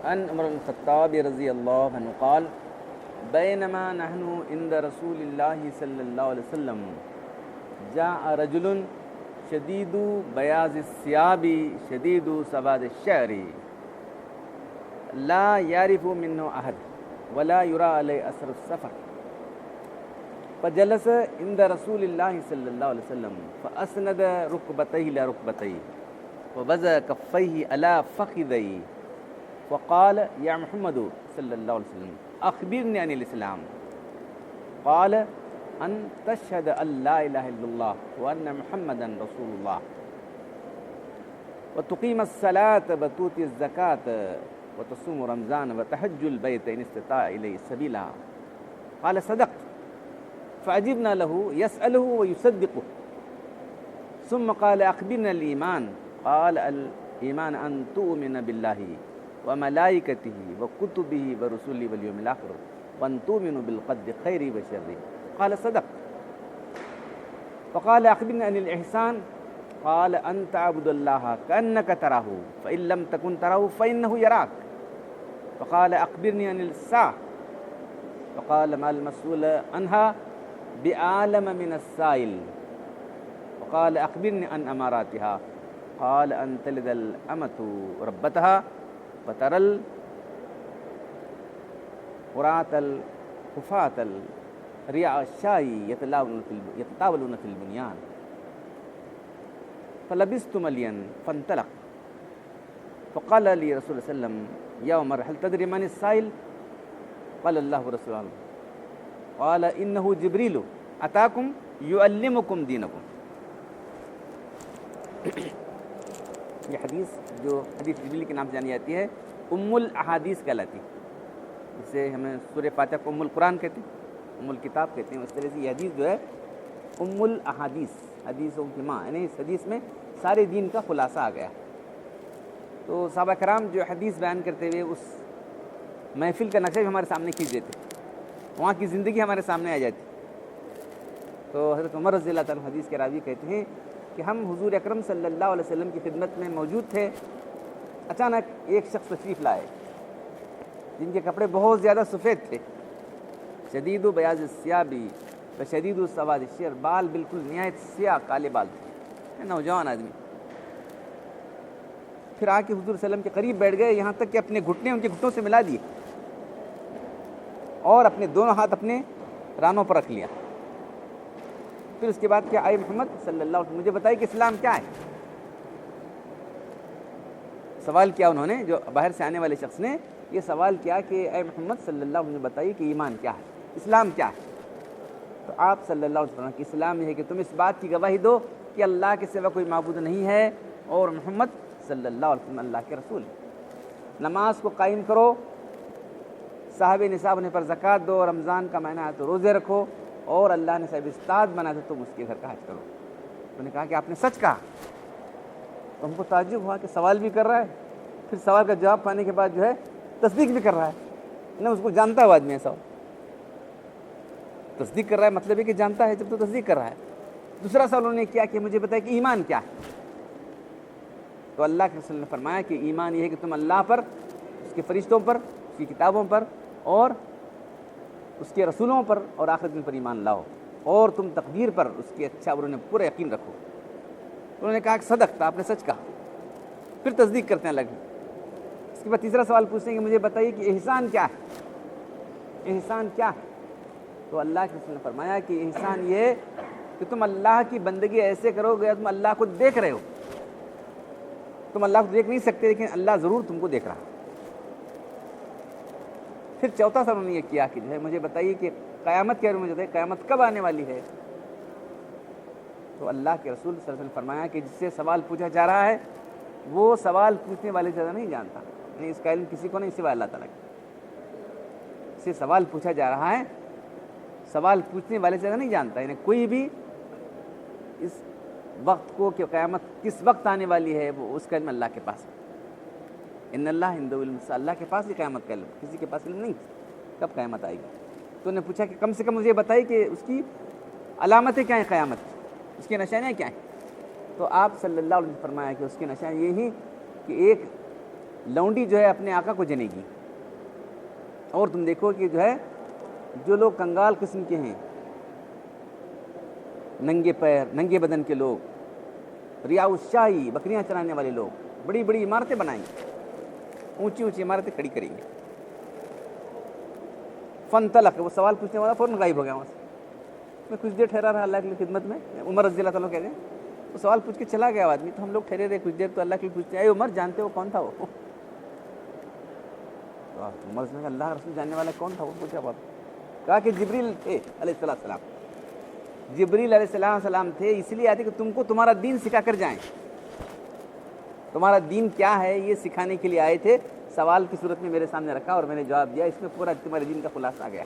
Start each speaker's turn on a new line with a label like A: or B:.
A: عن عمر بن الخطاب رضی اللہ عنہ قال بینما نحن عند رسول اللہ صلی اللہ علیہ وسلم جاء رجل شدید بیاض الثياب شدید سواد الشعر لا يعرف منه احد ولا يرى عليه اثر السفر فجلس عند رسول الله صلى الله عليه وسلم فأسند ركبتيه إلى ركبتيه ووضع كفيه على فخذيه وقال يا محمد صلى الله عليه وسلم أخبرني عن الإسلام قال أن تشهد أن لا إله إلا الله وأن محمدا رسول الله وتقيم الصلاة وتؤتي الزكاة وتصوم رمضان وتحج البيت إن استطاع إليه سبيلا قال صدقت فعجبنا له يسأله ويصدقه ثم قال أخبرنا الإيمان قال الإيمان أن تؤمن بالله وملائكته وكتبه ورسله واليوم الآخر وأن تؤمن بالقدر خيره وشره قال صدقت فقال أخبرنا عن الإحسان قال أن تعبد الله كأنك تراه فإن لم تكن تراه فإنه يراك فقال أخبرني عن الساعة فقال ما المسؤول عنها بعالم من السائل وقال أخبرني عن أماراتها قال أن تلد الأمة ربتها فترى العراة الحفاة الرعاء الشاة يتطاولون في البنيان فلبثت مليا فانطلق فقال لي رسول الله صلى الله عليه وسلم يا عمر هل تدري من السائل قال الله ورسوله قال إنه جبريل أتاكم يعلمكم دينكم. یہ حدیث جو حدیث جبریل کے نام سے جانی جاتی ہے ام الاحادیث کہلاتی ہے، جسے ہمیں سورہ فاتحہ کو ام القرآن کہتے ہیں، ام الکتاب کہتے ہیں. اس طرح سے یہ حدیث جو ہے ام الاحادیث، حدیثوں کی ماں، یعنی اس حدیث میں سارے دین کا خلاصہ آ گیا. تو صحابہ کرام جو حدیث بیان کرتے ہوئے اس محفل کا نقشہ بھی ہمارے سامنے کھینچ دیتے، وہاں کی زندگی ہمارے سامنے آ جاتی. تو حضرت عمر رضی اللہ تعالیٰ حدیث کے راوی کہتے ہیں کہ ہم حضور اکرم صلی اللہ علیہ وسلم کی خدمت میں موجود تھے. اچانک ایک شخص تشریف لائے جن کے کپڑے بہت زیادہ سفید تھے، شدید و بیاض الثیاب و شدید و سواد الشعر، بال بالکل نہایت سیاہ کالے بال تھے، نوجوان آدمی. پھر آ کے حضور صلی اللہ علیہ وسلم کے قریب بیٹھ گئے، یہاں تک کہ اپنے گھٹنے ان کے گھٹنوں سے ملا دیے اور اپنے دونوں ہاتھ اپنے رانوں پر رکھ لیا. پھر اس کے بعد کیا آئے محمد صلی اللہ علیہ وسلم مجھے بتائیے کہ اسلام کیا ہے. سوال کیا انہوں نے، جو باہر سے آنے والے شخص نے یہ سوال کیا کہ اے محمد صلی اللہ علیہ وسلم بتائیے کہ ایمان کیا ہے، اسلام کیا ہے. تو آپ صلی اللہ علیہ وسلم کہ اسلام یہ ہے کہ تم اس بات کی گواہی دو کہ اللہ کے سوا کوئی معبود نہیں ہے اور محمد صلی اللہ علیہ وسلم اللہ کے رسول ہے. نماز کو قائم کرو، صاحب نصاب ہونے پر زکوٰۃ دو، رمضان کا مہینہ ہے تو روزے رکھو، اور اللہ نے صاحب استاد بنا تو تم اس کے گھر کا حج کرو. تو نے کہا کہ آپ نے سچ کہا. تو ہم کو تعجب ہوا کہ سوال بھی کر رہا ہے، پھر سوال کا جواب پانے کے بعد جو ہے تصدیق بھی کر رہا ہے. نہ اس کو جانتا ہے آدمی، ایسا تصدیق کر رہا ہے مطلب ہے کہ جانتا ہے جب تو تصدیق کر رہا ہے. دوسرا سوال انہوں نے کیا کہ مجھے بتایا کہ ایمان کیا ہے. تو اللہ کے رسول نے فرمایا کہ ایمان یہ ہے کہ تم اللہ پر، اس کے فرشتوں پر، اس کی کتابوں پر اور اس کے رسولوں پر اور آخرت دن پر ایمان لاؤ، اور تم تقدیر پر اس کی اچھا اور انہیں پورا یقین رکھو. انہوں نے کہا کہ صدقت، آپ نے سچ کہا. پھر تصدیق کرتے ہیں لگے. اس کے بعد تیسرا سوال پوچھتے ہیں کہ مجھے بتائیے کہ احسان کیا ہے، احسان کیا ہے. تو اللہ کے رسول نے فرمایا کہ احسان یہ ہے کہ تم اللہ کی بندگی ایسے کرو گے تم اللہ کو دیکھ رہے ہو. تم اللہ کو دیکھ نہیں سکتے لیکن اللہ ضرور تم کو دیکھ رہا. پھر چوتھا سوال انہوں نے یہ کیا کہ جو ہے مجھے بتائیے کہ قیامت کے بارے میں مجھے بتائیے قیامت کب آنے والی ہے. تو اللہ کے رسول صلی اللہ علیہ وسلم نے فرمایا کہ جس سے سوال پوچھا جا رہا ہے وہ سوال پوچھنے والے زیادہ نہیں جانتا، یعنی اس کا علم کسی کو نہیں سوائے اللہ تعالیٰ کے. سے سوال پوچھا جا رہا ہے، سوال پوچھنے والے زیادہ نہیں جانتا، یعنی کوئی بھی اس وقت کو کہ قیامت کس وقت آنے والی ہے وہ اس کا علم اللہ کے پاس ہے. ان اللہ عنده علم، اللہ کے پاس ہی قیامت کا علم، کسی کے پاس علم نہیں کب قیامت آئے گی. تو انہوں نے پوچھا کہ کم سے کم مجھے بتائیے کہ اس کی علامتیں کیا ہیں، قیامت اس کی نشانیاں کیا ہیں. تو آپ صلی اللہ علیہ وسلم نے فرمایا کہ اس کی نشانی یہی کہ ایک لونڈی جو ہے اپنے آقا کو جنے گی. اور تم دیکھو کہ جو ہے جو لوگ کنگال قسم کے ہیں، ننگے پیر ننگے بدن کے لوگ، رعاء الشاہی بکریاں چرانے والے لوگ، بڑی بڑی عمارتیں بنائیں گے، اونچی اونچی عمارتیں کھڑی کریں گے. فانطلق، وہ سوال پوچھنے والا فوراً غائب ہو گیا وہاں سے. میں کچھ دیر ٹھہرا رہا اللہ کی خدمت میں. عمر رضی اللہ تعالیٰ کہتے ہیں وہ سوال پوچھ کے چلا گیا آدمی. تو ہم لوگ ٹھہرے رہے کچھ دیر، تو اللہ کے لیے پوچھتے ہیں اے عمر جانتے ہو کون تھا وہ؟ عمر نے کہا اللہ رسول جاننے والا کون تھا وہ؟ پوچھا بات. کہا کہ جبریل تھے علیہ السلام. جبریل علیہ السلام تھے، اس لیے آتے کہ تم کو تمہارا دین سکھا کر جائیں. تمہارا دین کیا ہے یہ سکھانے کے لیے آئے تھے. سوال کی صورت میں میرے سامنے رکھا اور میں نے جواب دیا. اس میں پورا تمہارے دین کا خلاصہ آ گیا.